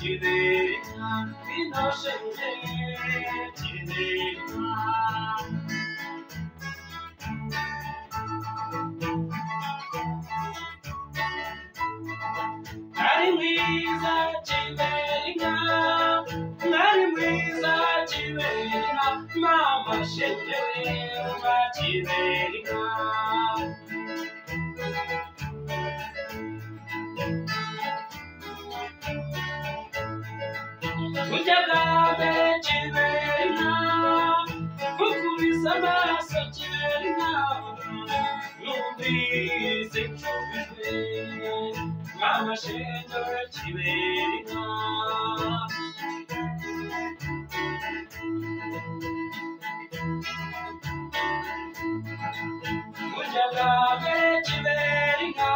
Kiberika, inoshenge Kiberika. Nari mwiza Kiberika, nari mwiza Kiberika, mama shenge wa Kiberika. Ujagabe Kiberika, ukubise amaso Kiberika, numvise nshubijwe, mama shenge wa Kiberika. Ujagabe Kiberika,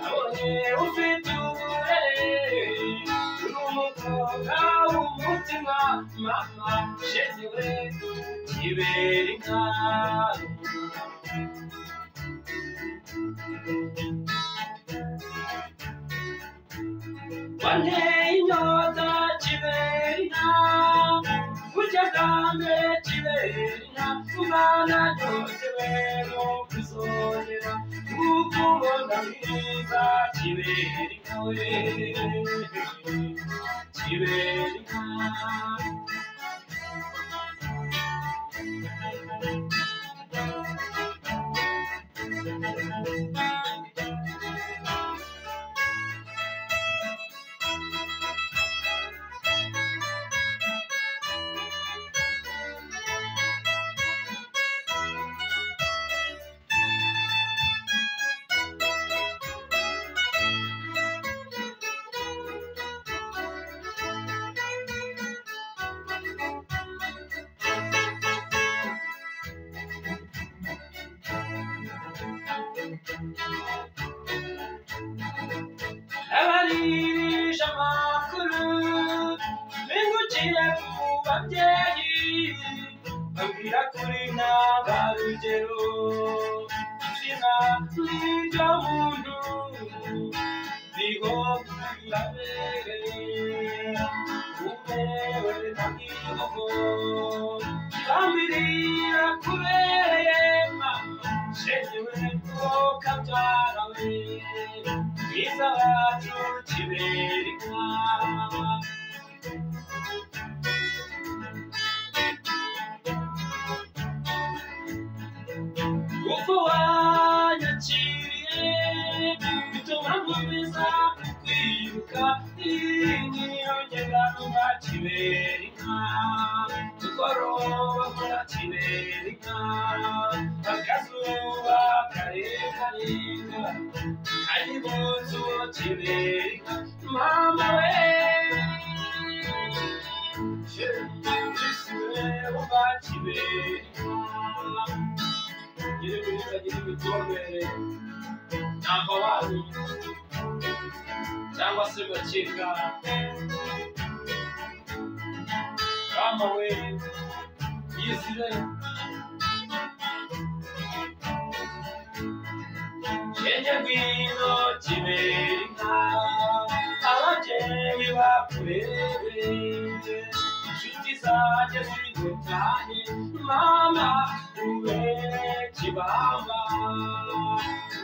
nabonye ufite uburere, umukobwa w'umutima, mama shenge we Kiberika. Wanteye inyota Kiberika, ujyagambe Kiberika, umwana ryohewe no kuzongera kukubona mwiza Kiberika we Kiberika. Abarisha amakuru bimukira ku babyeyi, babwira kuri n'abarugero, izina n'iryo muntu riho kurabereye, ubewe ntagihogo bambirira kubereye, mama shenge we ko kabyara we mwiza wacu Kiberika. Uko wanyakiriye bituma nkomeza kukwibuka, inyongera numva Kiberika, tukoroba muri Kiberika, akazuba karenga ari munzu Kiberika, mama we shengisiwe uva Kiberika. Gire kwiza gire ibitobere ntabwo wari cyangwa se bakinga, mama we yizire shenge ngwino Kiberika, ababyeyi bakurebe, inshuti zanjye zigutahe, mama ube kibamba,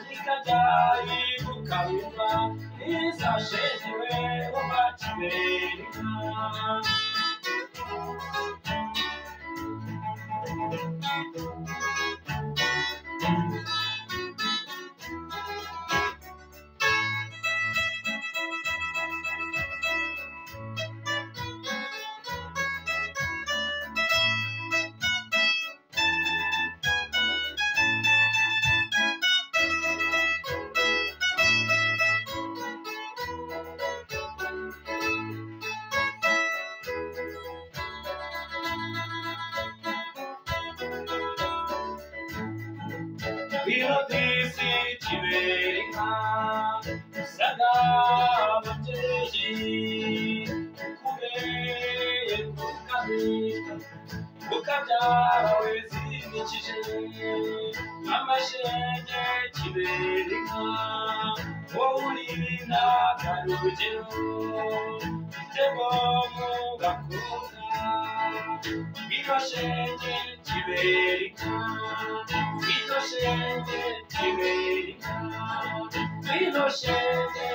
nikajyayi ukabimba, iza shenge we uva Kiberika. Birotisi Kiberika, usanga ababyeyi ukubeye kukabika, ukabyara we zinikije, amashenge Kiberika, wowe uri intangarugero igitego mu gakobwa ngwino shenge kibereka ngwino shenge kibereka ngwino shenge